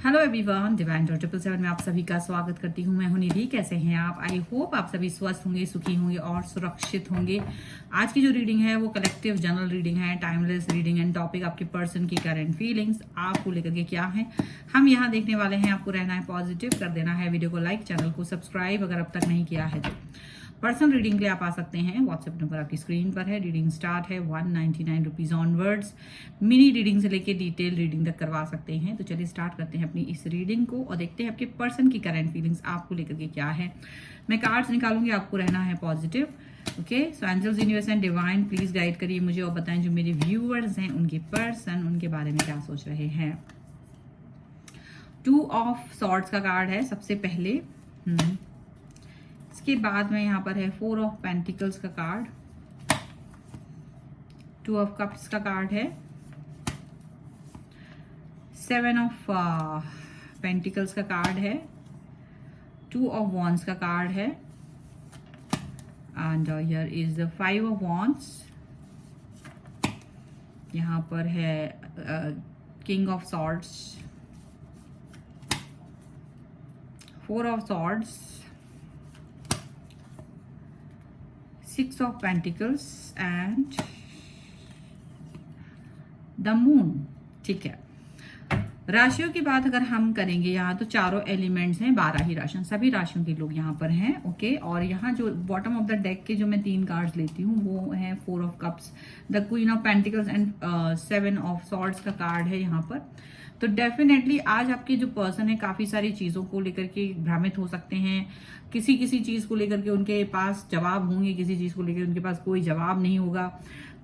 Hello everyone, divine dot 777 में आप सभी का स्वागत करती हूँ। मैं हूं निधि। कैसे हैं आप? आई होप आप सभी स्वस्थ होंगे, सुखी होंगे और सुरक्षित होंगे। आज की जो रीडिंग है वो कलेक्टिव जनरल रीडिंग है, टाइमलेस रीडिंग एंड टॉपिक आपके पर्सन की करंट फीलिंग्स आपको लेकर के क्या है हम यहाँ देखने वाले हैं। आपको रहना है पॉजिटिव, कर देना है वीडियो को लाइक, चैनल को सब्सक्राइब अगर अब तक नहीं किया है तो। पर्सनल रीडिंग के लिए आप आ सकते हैं, व्हाट्सएप नंबर आपकी स्क्रीन पर है। रीडिंग स्टार्ट है 199 रुपीज ऑनवर्ड्स। मिनी रीडिंग से लेके डिटेल रीडिंग तक करवा सकते हैं। तो चलिए स्टार्ट करते हैं अपनी इस रीडिंग को और देखते हैं आपके पर्सन की करंट फीलिंग्स आपको लेकर के क्या है। मैं कार्ड्स निकालूंगी, आपको रहना है positive. Okay, so angels, universe and divine please guide करिए मुझे और बताएं जो मेरे व्यूअर्स हैं उनके पर्सन उनके बारे में क्या सोच रहे हैं। 2 ऑफ सॉर्ड्स का कार्ड है सबसे पहले। इसके बाद में यहाँ पर है 4 ऑफ पेंटिकल्स का कार्ड, 2 ऑफ कप्स का कार्ड है, 7 ऑफ पेंटिकल्स का कार्ड है, 2 ऑफ वॉन्ड्स का कार्ड है and here is 5 of wands. यहाँ पर है king of swords, 4 of swords, 6 of pentacles and the moon. ठीक है, राशियों की बात अगर हम करेंगे यहाँ तो चारों एलिमेंट्स हैं, 12 ही राशियां, सभी राशियों के लोग यहाँ पर हैं। ओके, और यहाँ जो बॉटम ऑफ द डेक के जो मैं 3 कार्ड्स लेती हूँ वो है 4 of cups, the queen of pentacles and 7 of swords का कार्ड है यहाँ पर। तो डेफिनेटली आज आपके जो पर्सन है काफी सारी चीजों को लेकर के भ्रमित हो सकते हैं। किसी किसी चीज को लेकर के उनके पास जवाब होंगे, किसी चीज को लेकर उनके पास कोई जवाब नहीं होगा।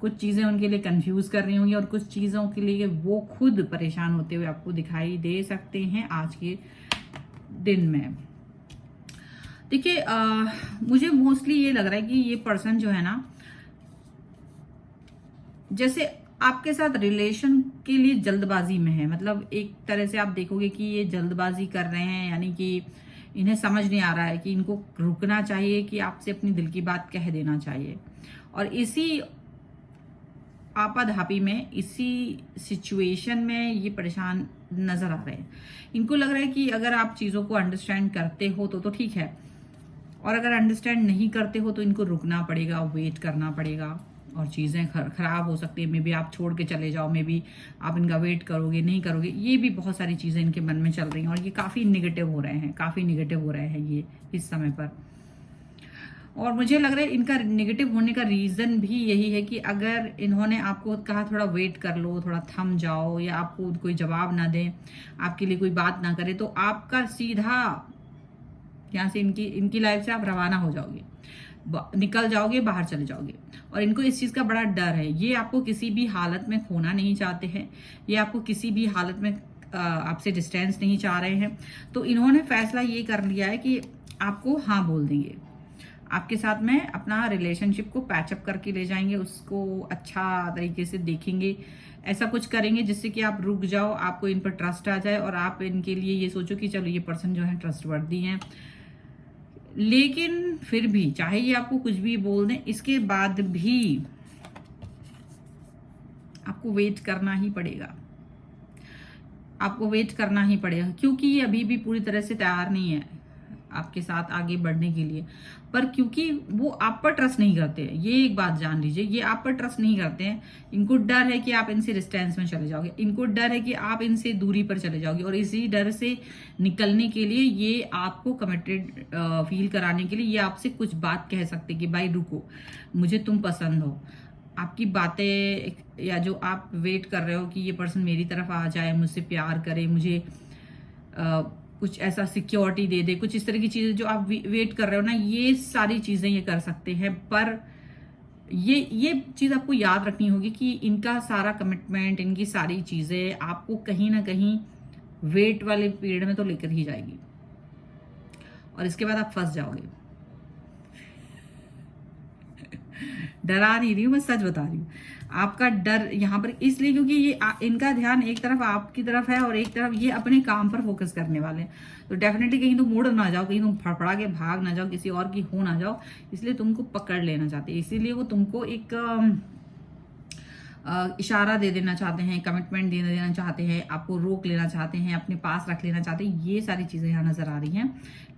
कुछ चीजें उनके लिए कंफ्यूज कर रही होंगी और कुछ चीजों के लिए वो खुद परेशान होते हुए आपको दिखाई दे सकते हैं आज के दिन में। देखिए, मुझे मोस्टली ये लग रहा है कि ये पर्सन जो है ना, जैसे आपके साथ रिलेशन के लिए जल्दबाजी में है। मतलब एक तरह से आप देखोगे कि ये जल्दबाजी कर रहे हैं, यानी कि इन्हें समझ नहीं आ रहा है कि इनको रुकना चाहिए, कि आपसे अपनी दिल की बात कह देना चाहिए। और इसी आपाधापी में, इसी सिचुएशन में ये परेशान नजर आ रहे हैं। इनको लग रहा है कि अगर आप चीजों को अंडरस्टैंड करते हो तो ठीक है, और अगर अंडरस्टैंड नहीं करते हो तो इनको रुकना पड़ेगा, वेट करना पड़ेगा और चीजें खराब हो सकती है। मे बी आप छोड़ के चले जाओ, मे बी आप इनका वेट करोगे, नहीं करोगे। ये भी बहुत सारी चीजें इनके मन में चल रही हैं और ये काफी निगेटिव हो रहे हैं, काफी निगेटिव हो रहे हैं ये इस समय पर। और मुझे लग रहा है इनका नेगेटिव होने का रीजन भी यही है कि अगर इन्होंने आपको कहा थोड़ा वेट कर लो, थोड़ा थम जाओ, या आपको कोई जवाब ना दे, आपके लिए कोई बात ना करे, तो आपका सीधा यहाँ से इनकी लाइफ से आप रवाना हो जाओगे, निकल जाओगे, बाहर चले जाओगे। और इनको इस चीज का बड़ा डर है। ये आपको किसी भी हालत में खोना नहीं चाहते हैं, ये आपको किसी भी हालत में आपसे डिस्टेंस नहीं चाह रहे हैं। तो इन्होंने फैसला ये कर लिया है कि आपको हाँ बोल देंगे, आपके साथ में अपना रिलेशनशिप को पैचअप करके ले जाएंगे, उसको अच्छा तरीके से देखेंगे, ऐसा कुछ करेंगे जिससे कि आप रुक जाओ, आपको इन पर ट्रस्ट आ जाए और आप इनके लिए ये सोचो कि चलो ये पर्सन जो है ट्रस्टवर्दी हैं। लेकिन फिर भी चाहे ये आपको कुछ भी बोल दें, इसके बाद भी आपको वेट करना ही पड़ेगा, आपको वेट करना ही पड़ेगा, क्योंकि ये अभी भी पूरी तरह से तैयार नहीं है आपके साथ आगे बढ़ने के लिए। पर क्योंकि वो आप पर ट्रस्ट नहीं करते हैं, ये एक बात जान लीजिए, ये आप पर ट्रस्ट नहीं करते हैं। इनको डर है कि आप इनसे डिस्टेंस में चले जाओगे, इनको डर है कि आप इनसे दूरी पर चले जाओगे, और इसी डर से निकलने के लिए ये आपको कमिटेड फील कराने के लिए ये आपसे कुछ बात कह सकते कि भाई रुको, मुझे तुम पसंद हो। आपकी बातें, या जो आप वेट कर रहे हो कि ये पर्सन मेरी तरफ आ जाए, मुझसे प्यार करे, मुझे कुछ ऐसा सिक्योरिटी दे दे, कुछ इस तरह की चीजें जो आप वेट कर रहे हो ना, ये सारी चीजें ये कर सकते हैं। पर ये चीज आपको याद रखनी होगी कि इनका सारा कमिटमेंट, इनकी सारी चीजें आपको कहीं ना कहीं वेट वाले पीरियड में तो लेकर ही जाएगी, और इसके बाद आप फंस जाओगे। डरा नहीं रही हूं, मैं सच बता रही हूँ। आपका डर यहाँ पर इसलिए क्योंकि ये इनका ध्यान एक तरफ आपकी तरफ है और एक तरफ ये अपने काम पर फोकस करने वाले हैं। तो डेफिनेटली कहीं तुम मुड़ ना जाओ, कहीं तुम फड़फड़ा के भाग ना जाओ, किसी और की हो ना जाओ, इसलिए तुमको पकड़ लेना चाहते हैं। इसीलिए वो तुमको एक इशारा दे देना चाहते हैं, कमिटमेंट दे देना चाहते हैं, आपको रोक लेना चाहते हैं, अपने पास रख लेना चाहते हैं। ये सारी चीज़ें यहाँ नज़र आ रही हैं।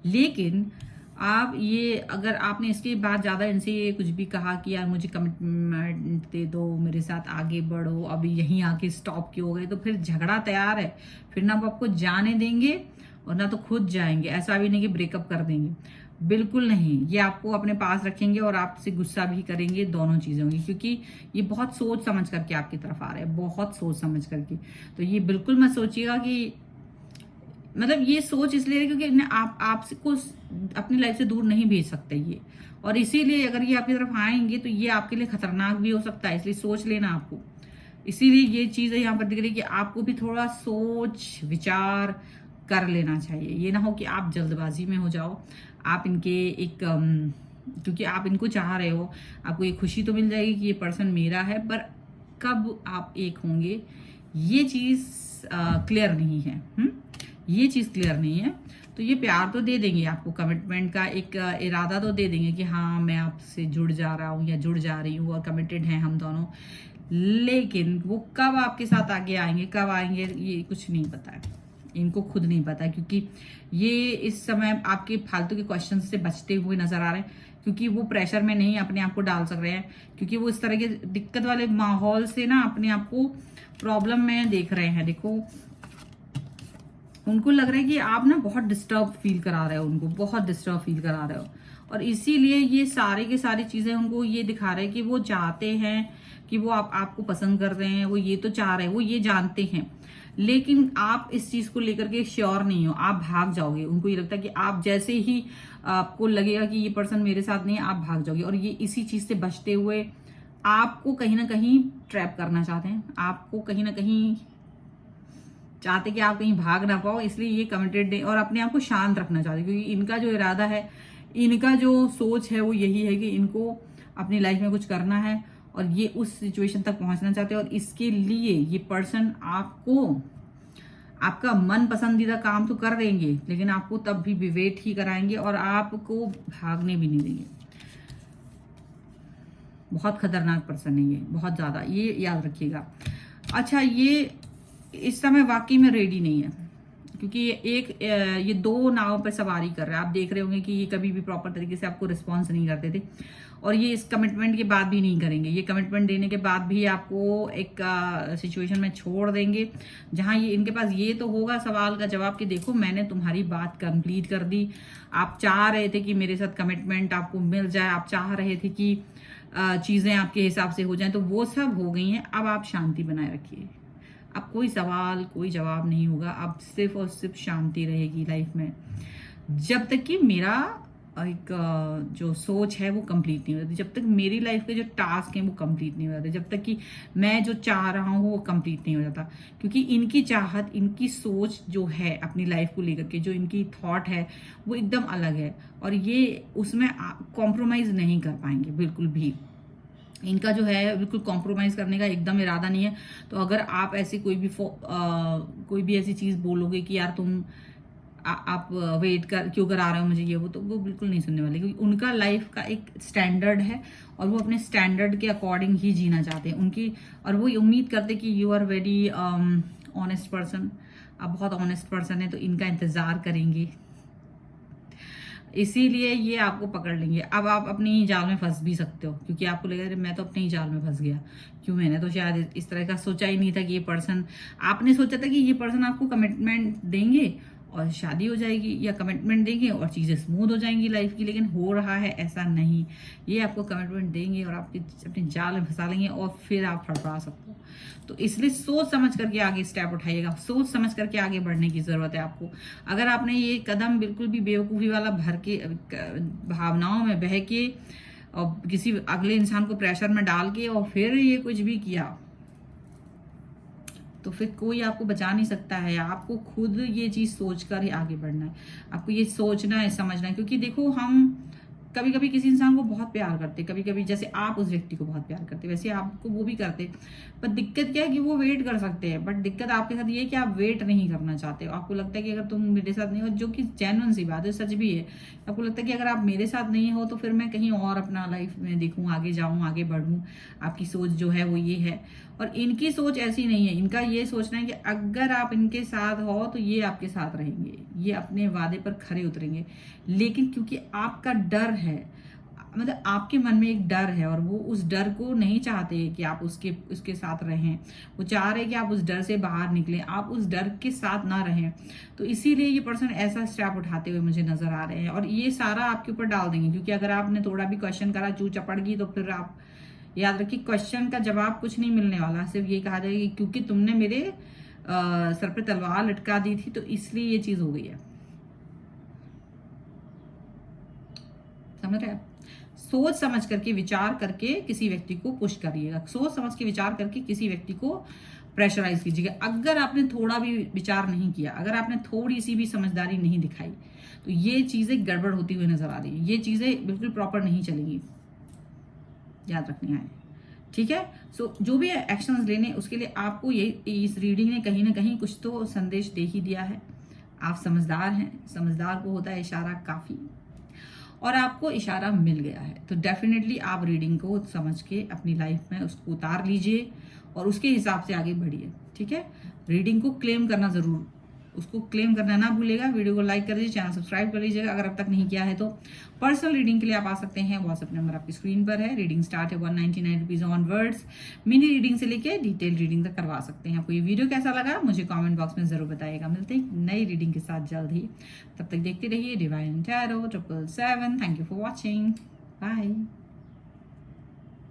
लेकिन आप ये, अगर आपने इसके बाद ज़्यादा इनसे ये कुछ भी कहा कि यार मुझे कमिटमेंट दे दो, मेरे साथ आगे बढ़ो, अभी यहीं आके स्टॉप क्यों हो गए, तो फिर झगड़ा तैयार है। फिर ना वो आपको जाने देंगे और ना तो खुद जाएंगे। ऐसा भी नहीं कि ब्रेकअप कर देंगे, बिल्कुल नहीं। ये आपको अपने पास रखेंगे और आपसे गुस्सा भी करेंगे, दोनों चीजें होंगी, क्योंकि ये बहुत सोच समझ करके आपकी तरफ आ रहे हैं, बहुत सोच समझ करके। तो ये बिल्कुल मत सोचिएगा कि, मतलब ये सोच इसलिए क्योंकि आप आपसे को अपनी लाइफ से दूर नहीं भेज सकते ये, और इसीलिए अगर ये आपकी तरफ आएंगे तो ये आपके लिए खतरनाक भी हो सकता है, इसलिए सोच लेना आपको। इसीलिए ये चीज यहाँ पर दिख रही है कि आपको भी थोड़ा सोच विचार कर लेना चाहिए। ये ना हो कि आप जल्दबाजी में हो जाओ, आप इनके एक क्योंकि आप इनको चाह रहे हो, आपको ये खुशी तो मिल जाएगी कि ये पर्सन मेरा है, पर कब आप एक होंगे ये चीज क्लियर नहीं है। ये चीज क्लियर नहीं है। तो ये प्यार तो दे देंगे आपको, कमिटमेंट का एक इरादा तो दे देंगे कि हाँ मैं आपसे जुड़ जा रहा हूँ या जुड़ जा रही हूँ और कमिटेड हैं हम दोनों। लेकिन वो कब आपके साथ आगे आएंगे, कब आएंगे, ये कुछ नहीं पता है, इनको खुद नहीं पता है। क्योंकि ये इस समय आपके फालतू के क्वेश्चन से बचते हुए नजर आ रहे हैं, क्योंकि वो प्रेशर में नहीं अपने आप को डाल सक रहे हैं, क्योंकि वो इस तरह के दिक्कत वाले माहौल से ना अपने आप को प्रॉब्लम में देख रहे हैं। देखो, उनको लग रहा है कि आप ना बहुत डिस्टर्ब फील करा रहे हो, उनको बहुत डिस्टर्ब फील करा रहे हो, और इसीलिए ये सारी की सारी चीजें उनको ये दिखा रहे हैं कि वो चाहते हैं कि वो आपको पसंद कर रहे हैं, वो ये तो चाह रहे हैं, वो ये जानते हैं। लेकिन आप इस चीज को लेकर के श्योर नहीं हो, आप भाग जाओगे। उनको ये लगता है कि आप जैसे ही आपको लगेगा कि ये पर्सन मेरे साथ नहीं है, आप भाग जाओगे। और ये इसी चीज से बचते हुए आपको कहीं ना कहीं ट्रैप करना चाहते हैं, आपको कहीं ना कहीं चाहते कि आप कहीं भाग ना पाओ, इसलिए ये कमिटेड और अपने आप को शांत रखना चाहते हैं। क्योंकि इनका जो इरादा है, इनका जो सोच है वो यही है कि इनको अपनी लाइफ में कुछ करना है और ये उस सिचुएशन तक पहुंचना चाहते हैं। और इसके लिए ये पर्सन आपको, आपका मन पसंदीदा काम तो कर देंगे, लेकिन आपको तब भी विवेट ही कराएंगे और आपको भागने भी नहीं देंगे। बहुत खतरनाक पर्सन है ये, बहुत ज्यादा, ये याद रखिएगा। अच्छा, ये इस समय वाकई में रेडी नहीं है, क्योंकि ये दो नाव पर सवारी कर रहा है। आप देख रहे होंगे कि ये कभी भी प्रॉपर तरीके से आपको रिस्पॉन्स नहीं करते थे, और ये इस कमिटमेंट के बाद भी नहीं करेंगे। ये कमिटमेंट देने के बाद भी आपको एक सिचुएशन में छोड़ देंगे, जहां ये इनके पास ये तो होगा सवाल का जवाब कि देखो मैंने तुम्हारी बात कंप्लीट कर दी, आप चाह रहे थे कि मेरे साथ कमिटमेंट आपको मिल जाए, आप चाह रहे थे कि चीजें आपके हिसाब से हो जाएं, तो वो सब हो गई हैं। अब आप शांति बनाए रखिए, अब कोई सवाल कोई जवाब नहीं होगा, अब सिर्फ और सिर्फ शांति रहेगी लाइफ में, जब तक कि मेरा एक जो सोच है वो कंप्लीट नहीं हो जाती, जब तक मेरी लाइफ के जो टास्क हैं वो कंप्लीट नहीं हो जाते, जब तक कि मैं जो चाह रहा हूँ वो कंप्लीट नहीं हो जाता। क्योंकि इनकी चाहत, इनकी सोच जो है अपनी लाइफ को लेकर के, जो इनकी थॉट है वो एकदम अलग है, और ये उसमें कॉम्प्रोमाइज नहीं कर पाएंगे बिल्कुल भी। इनका जो है बिल्कुल कॉम्प्रोमाइज करने का एकदम इरादा नहीं है। तो अगर आप ऐसी कोई भी ऐसी चीज बोलोगे कि यार तुम आप वेट कर क्यों करा रहे हो मुझे, ये तो वो बिल्कुल नहीं सुनने वाले, क्योंकि उनका लाइफ का एक स्टैंडर्ड है और वो अपने स्टैंडर्ड के अकॉर्डिंग ही जीना चाहते हैं उनकी। और वो उम्मीद करते कि you are very honest person, आप बहुत ऑनेस्ट पर्सन है, तो इनका इंतजार करेंगे, इसीलिए ये आपको पकड़ लेंगे। अब आप अपनी जाल में फंस भी सकते हो, क्योंकि आपको लगेगा मैं तो अपनी ही जाल में फंस गया, क्यों मैंने तो शायद इस तरह का सोचा ही नहीं था कि ये पर्सन, आपने सोचा था कि ये पर्सन आपको कमिटमेंट देंगे और शादी हो जाएगी, या कमिटमेंट देंगे और चीजें स्मूथ हो जाएंगी लाइफ की, लेकिन हो रहा है ऐसा नहीं। ये आपको कमिटमेंट देंगे और आपकी अपनी जाल में फंसा लेंगे और फिर आप फड़फड़ा सकते हो। तो इसलिए सोच समझ करके आगे स्टेप उठाइएगा, सोच समझ करके आगे बढ़ने की जरूरत है आपको। अगर आपने ये कदम बिल्कुल भी बेवकूफी वाला भर के, भावनाओं में बह के और किसी अगले इंसान को प्रेशर में डाल के और फिर ये कुछ भी किया, तो फिर कोई आपको बचा नहीं सकता है। आपको खुद ये चीज सोचकर ही आगे बढ़ना है, आपको ये सोचना है, समझना है। क्योंकि देखो, हम कभी कभी किसी इंसान को बहुत प्यार करते, कभी कभी जैसे आप उस व्यक्ति को बहुत प्यार करते, वैसे आपको वो भी करते, पर दिक्कत क्या है कि वो वेट कर सकते हैं। बट दिक्कत आपके साथ ये है कि आप वेट नहीं करना चाहते हो। आपको लगता है कि अगर तुम मेरे साथ नहीं हो, जो कि जेन्युइन सी बात है, सच भी है, आपको लगता है कि अगर आप मेरे साथ नहीं हो तो फिर मैं कहीं और अपना लाइफ में देखूं, आगे जाऊं, आगे बढ़ूं। आपकी सोच जो है वो ये है, और इनकी सोच ऐसी नहीं है, इनका ये सोचना है कि अगर आप इनके साथ हो तो ये आपके साथ रहेंगे, ये अपने वादे पर खरे उतरेंगे। लेकिन क्योंकि आपका डर है, मतलब आपके मन में एक डर है और वो उस डर को नहीं चाहते कि आप उसके साथ रहें, वो चाह रहे कि आप उस डर से बाहर निकलें, आप उस डर के साथ ना रहें। तो इसीलिए ये पर्सन ऐसा स्टेप उठाते हुए मुझे नजर आ रहे हैं और ये सारा आपके ऊपर डाल देंगे। क्योंकि अगर आपने थोड़ा भी क्वेश्चन करा, चू चपड़ गई, तो फिर आप याद रखिए क्वेश्चन का जवाब कुछ नहीं मिलने वाला। सिर्फ ये कहा जाएगा कि क्योंकि तुमने मेरे सर पे तलवार लटका दी थी तो इसलिए ये चीज हो गई है। समझ रहे हैं? सोच समझ करके, विचार करके किसी व्यक्ति को पुश करिएगा, सोच समझ के विचार करके किसी व्यक्ति को प्रेशराइज कीजिएगा। अगर आपने थोड़ा भी विचार नहीं किया, अगर आपने थोड़ी सी भी समझदारी नहीं दिखाई, तो ये चीजें गड़बड़ होती हुई नजर आ रही है, ये चीजें बिल्कुल प्रॉपर नहीं चलेंगी, याद रखनी है। ठीक है? सो जो भी एक्शंस लेने, उसके लिए आपको ये इस रीडिंग ने कहीं ना कहीं कुछ तो संदेश दे ही दिया है। आप समझदार हैं, समझदार को होता है इशारा काफी, और आपको इशारा मिल गया है। तो डेफिनेटली आप रीडिंग को समझ के अपनी लाइफ में उसको उतार लीजिए और उसके हिसाब से आगे बढ़िए। ठीक है? रीडिंग को क्लेम करना जरूर, उसको क्लेम करना ना भूलेगा। वीडियो को लाइक कर दीजिए, चैनल सब्सक्राइब कर लीजिएगा अगर अब तक नहीं किया है तो। पर्सनल रीडिंग के लिए आप आ सकते हैं, व्हाट्सएप नंबर आपकी स्क्रीन पर है। रीडिंग स्टार्ट है 199 रुपीज ऑनवर्ड्स। मिनी रीडिंग से लेके डिटेल रीडिंग तक करवा सकते हैं। आपको ये वीडियो कैसा लगा मुझे कमेंट बॉक्स में जरूर बताइएगा। मिलते हैं नई रीडिंग के साथ जल्द ही, तब तक देखते रहिए divine tarot 777। Thank you for watching, bye.